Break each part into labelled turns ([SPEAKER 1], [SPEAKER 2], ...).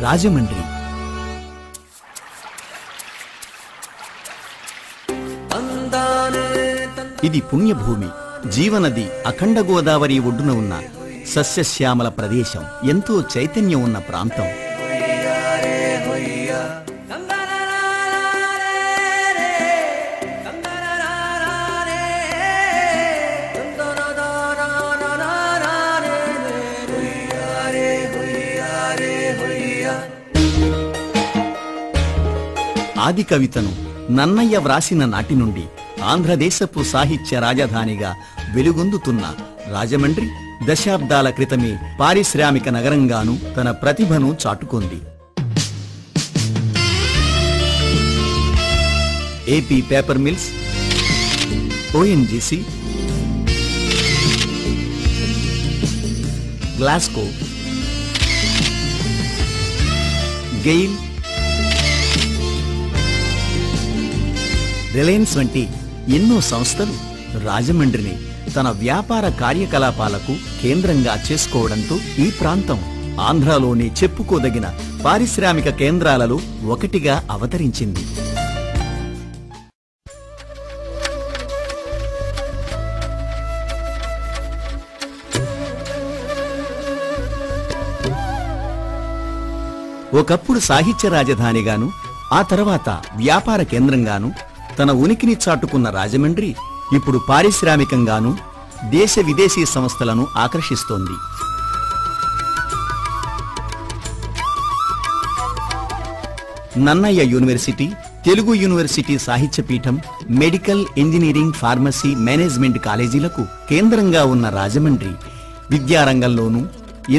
[SPEAKER 1] రాజమండ్రి. ఇది పుణ్యభూమి, జీవనది అఖండ గోదావరి ఒడ్డున ఉన్న సస్యశ్యామల ప్రదేశం, ఎంతో చైతన్యం ఉన్న ప్రాంతం. ఆది కవితను నన్నయ్య వ్రాసిన నాటి నుండి ఆంధ్రదేశపు సాహిత్య రాజధానిగా వెలుగొందుతున్న రాజమండ్రి దశాబ్దాల క్రితమే పారిశ్రామిక నగరంగాను తన ప్రతిభను చాటుకుంది. ఏపీ పేపర్ మిల్స్, ఓఎన్జీసీ, గ్లాస్కో, గెయిల్, రిలయన్స్ వంటి ఎన్నో సంస్థలు రాజమండ్రిని తన వ్యాపార కార్యకలాపాలకు కేంద్రంగా చేసుకోవడంతో ఈ ప్రాంతం ఆంధ్రాలోని చెప్పుకోదగిన పారిశ్రామిక కేంద్రాలలో ఒకటిగా అవతరించింది. ఒకప్పుడు సాహిత్య రాజధానిగాను, ఆ తర్వాత వ్యాపార కేంద్రంగాను తన ఉనికిని చాటుకున్న రాజమండ్రి ఇప్పుడు పారిశ్రామికంగాను దేశ విదేశీ సంస్థలను ఆకర్షిస్తోంది. నన్నయ్య యూనివర్సిటీ, తెలుగు యూనివర్సిటీ సాహిత్య పీఠం, మెడికల్, ఇంజనీరింగ్, ఫార్మసీ, మేనేజ్మెంట్ కాలేజీలకు కేంద్రంగా ఉన్న రాజమండ్రి విద్యారంగంలోనూ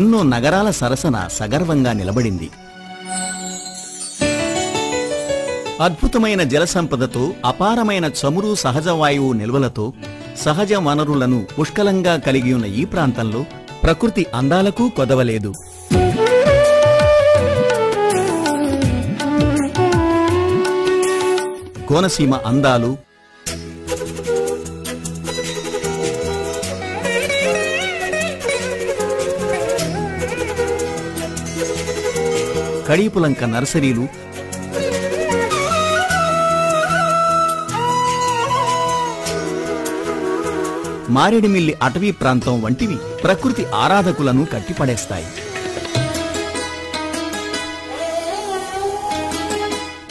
[SPEAKER 1] ఎన్నో నగరాల సరసన సగర్వంగా నిలబడింది. అద్భుతమైన జలసంపదతో, అపారమైన చమురు, సహజ వాయువు నిల్వలతో, సహజ వనరులను పుష్కలంగా కలిగి ఉన్న ఈ ప్రాంతంలో ప్రకృతి అందాలకు కొదవలేదు. కోనసీమ అందాలు, కడీపులంక నర్సరీలు, మారేడుమిల్లి అటవీ ప్రాంతం వంటివి ప్రకృతి ఆరాధకులను కట్టిపడేస్తాయి.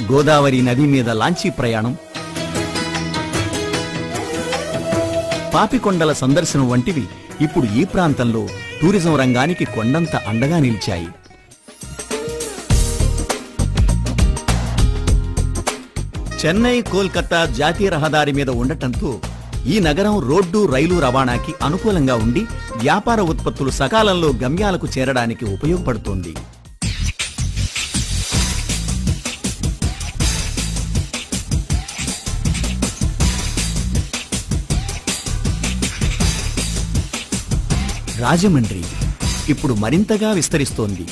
[SPEAKER 1] గోదావరి నది మీద లాంచీ ప్రయాణం, పాపికొండల సందర్శనం వంటివి ఇప్పుడు ఈ ప్రాంతంలో టూరిజం రంగానికి కొండంత అండగా నిలిచాయి. చెన్నై, కోల్కతా జాతీయ రహదారి మీద ఉండటంతో ఈ నగరం రోడ్డు, రైలు రవాణాకి అనుకూలంగా ఉండి వ్యాపార ఉత్పత్తులు సకాలంలో గమ్యాలకు చేరడానికి ఉపయోగపడుతోంది. రాజమండ్రి ఇప్పుడు మరింతగా విస్తరిస్తోంది.